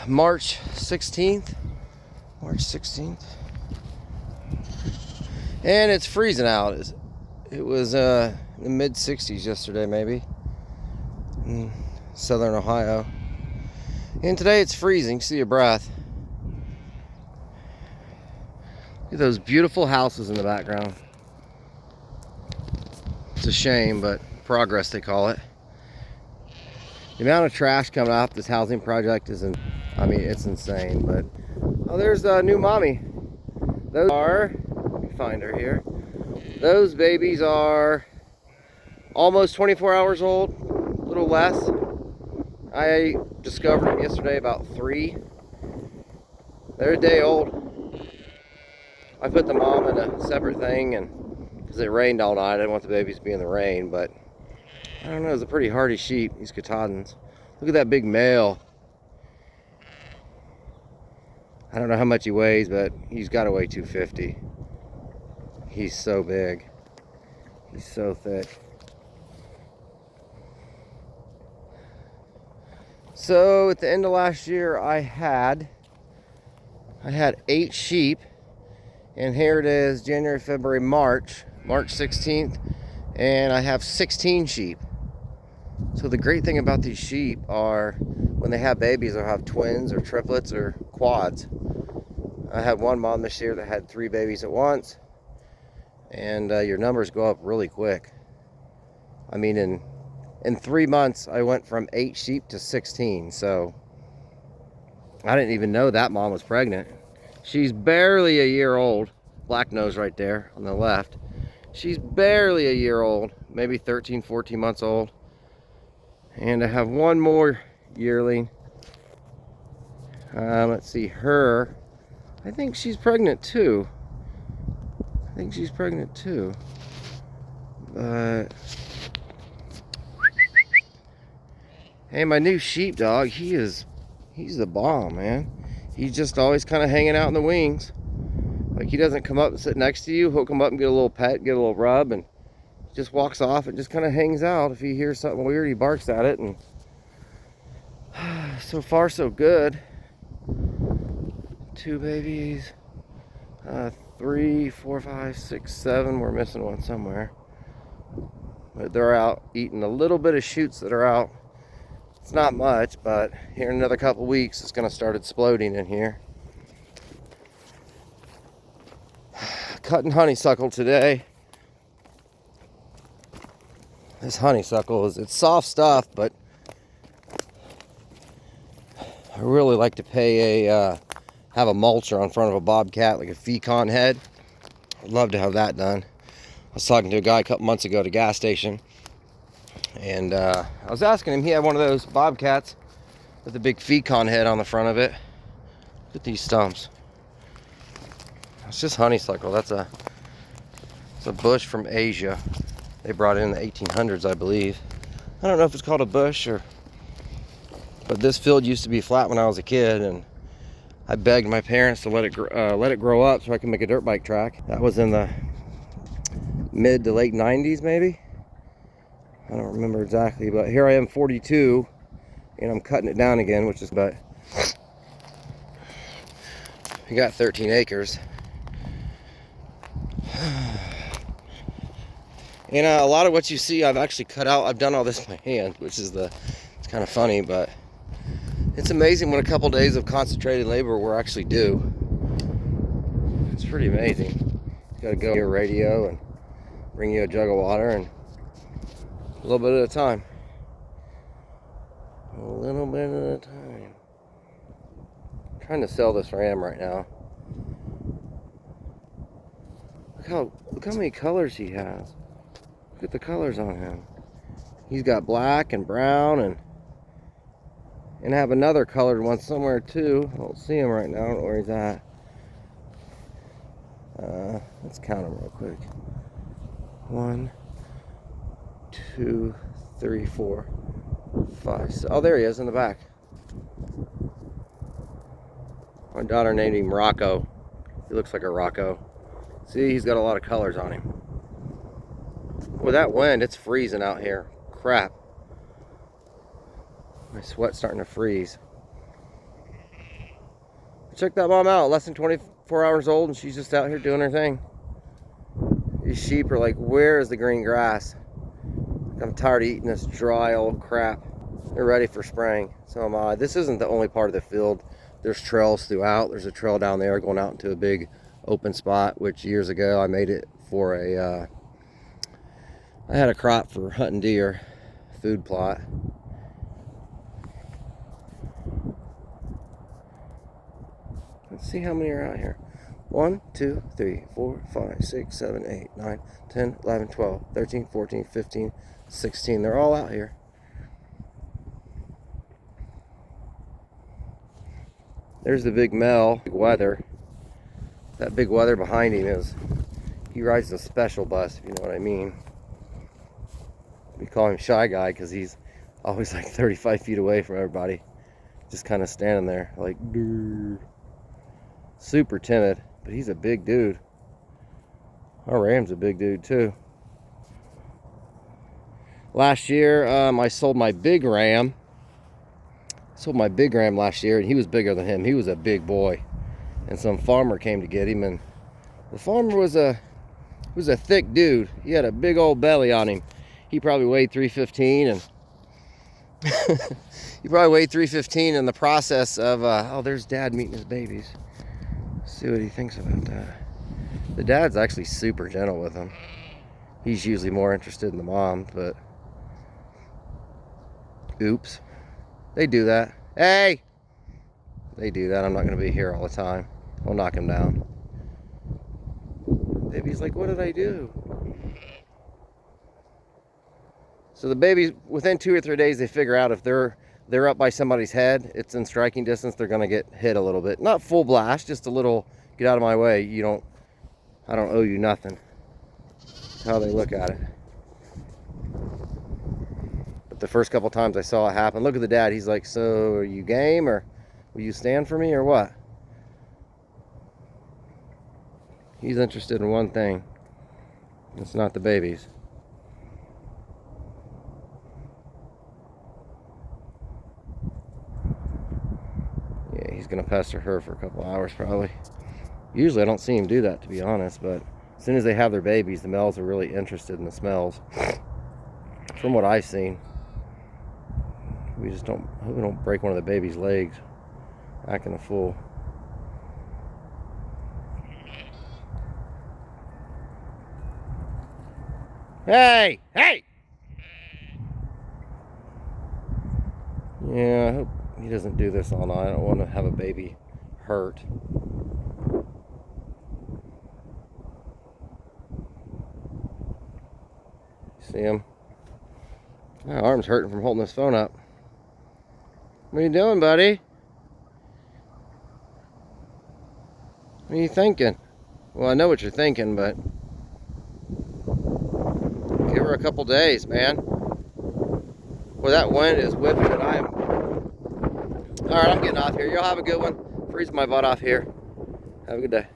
March 16th. March 16th. And it's freezing out. It was the mid 60s yesterday, maybe, in southern Ohio. And today it's freezing. See your breath. Look at those beautiful houses in the background. It's a shame, but progress they call it. The amount of trash coming off this housing project isn't, I mean, it's insane. But oh, there's a new mommy. Those are, let me find her here. Those babies are almost 24 hours old, a little less. I discovered them yesterday about 3. They're a day old. I put the mom in a separate thing, and because it rained all night, I didn't want the babies to be in the rain, but I don't know, it's a pretty hardy sheep, these Katahdins. Look at that big male. I don't know how much he weighs, but he's got to weigh 250. He's so big. He's so thick. So at the end of last year, I had 8 sheep, and here it is, January, February, March 16th, and I have 16 sheep. So the great thing about these sheep are when they have babies, they'll have twins or triplets or quads. I had one mom this year that had 3 babies at once, and your numbers go up really quick. I mean, in 3 months, I went from 8 sheep to 16, so I didn't even know that mom was pregnant. She's barely a year old. Black nose right there on the left. She's barely a year old, maybe 13, 14 months old. And I have one more yearling. Let's see, her. I think she's pregnant too. But hey, my new sheepdog, he's the bomb, man. He's just always kind of hanging out in the wings. Like, he doesn't come up and sit next to you. He'll come up and get a little pet, get a little rub, and just walks off and just kind of hangs out. If he hears something weird, he barks at it. And so far, so good. 2 babies. 3, 4, 5, 6, 7. We're missing one somewhere. But they're out eating a little bit of shoots that are out. It's not much, but here in another couple weeks, it's going to start exploding in here. Cutting honeysuckle today. This honeysuckle it's soft stuff, but I really like to have a mulcher on front of a bobcat, like a Fecon head. I'd love to have that done. I was talking to a guy a couple months ago at a gas station, and I was asking him, he had one of those bobcats with a big Fecon head on the front of it. Look at these stumps. It's just honeysuckle. It's a bush from Asia. They brought it in the 1800s, I believe. I don't know if it's called a bush but this field used to be flat when I was a kid, and I begged my parents to let it grow up so I can make a dirt bike track. That was in the mid to late 90s, maybe. I don't remember exactly, but here I am, 42, and I'm cutting it down again, but we got 13 acres. And a lot of what you see, I've actually cut out. I've done all this by hand, which is it's kind of funny, but it's amazing what a couple days of concentrated labor will actually do. It's pretty amazing. You gotta go to your radio and bring you a jug of water, and a little bit at a time. A little bit at a time. I'm trying to sell this ram right now. Look how many colors he has. Look at the colors on him. He's got black and brown, and I have another colored one somewhere too. I don't see him right now. I don't know where he's at. Let's count him real quick. 1, 2, 3, 4, 5, 6. Oh, there he is in the back. My daughter named him Rocco. He looks like a Rocco. See, he's got a lot of colors on him. With that wind, it's freezing out here. Crap. My sweat's starting to freeze. Check that mom out, less than 24 hours old, and she's just out here doing her thing. These sheep are like, where is the green grass? I'm tired of eating this dry old crap. They're ready for spraying. So am I. This isn't the only part of the field. There's trails throughout. There's a trail down there going out into a big open spot, which years ago I made it for a, I had a crop for hunting deer, food plot. Let's see how many are out here. 1, 2, 3, 4, 5, 6, 7, 8, 9, 10, 11, 12, 13, 14, 15, 16. They're all out here. There's the big male, Big Weather. That Big Weather behind him he rides a special bus, if you know what I mean. We call him Shy Guy because he's always like 35 feet away from everybody. Just kind of standing there like, Durr. Super timid, but he's a big dude. Our ram's a big dude too. Last year, I sold my big ram. Sold my big ram last year, and he was bigger than him. He was a big boy, and some farmer came to get him, and the farmer was a thick dude. He had a big old belly on him. He probably weighed 315, and he probably weighed 315 in the process of oh, there's Dad meeting his babies. Let's see what he thinks about that. The dad's actually super gentle with him. He's usually more interested in the mom, but oops. They do that. Hey! They do that. I'm not going to be here all the time. I'll knock him down. Baby's like, what did I do? So the babies, within 2 or 3 days, they figure out if they're up by somebody's head, it's in striking distance, they're going to get hit a little bit. Not full blast, just a little, get out of my way. I don't owe you nothing. That's how they look at it. The first couple times I saw it happen, look at the dad. He's like, so are you game, or will you stand for me, or what? He's interested in one thing. It's not the babies. Yeah, he's gonna pester her for a couple hours probably. Usually I don't see him do that, to be honest, but as soon as they have their babies, the males are really interested in the smells. From what I've seen. We just don't break one of the baby's legs. Acting a fool. Hey! Hey! Yeah, I hope he doesn't do this all night. I don't want to have a baby hurt. See him? My arm's hurting from holding this phone up. What are you doing, buddy? What are you thinking? Well, I know what you're thinking, but give her a couple days, man. Well, that wind is whipping and I am... Alright, I'm getting off here. Y'all have a good one. Freeze my butt off here. Have a good day.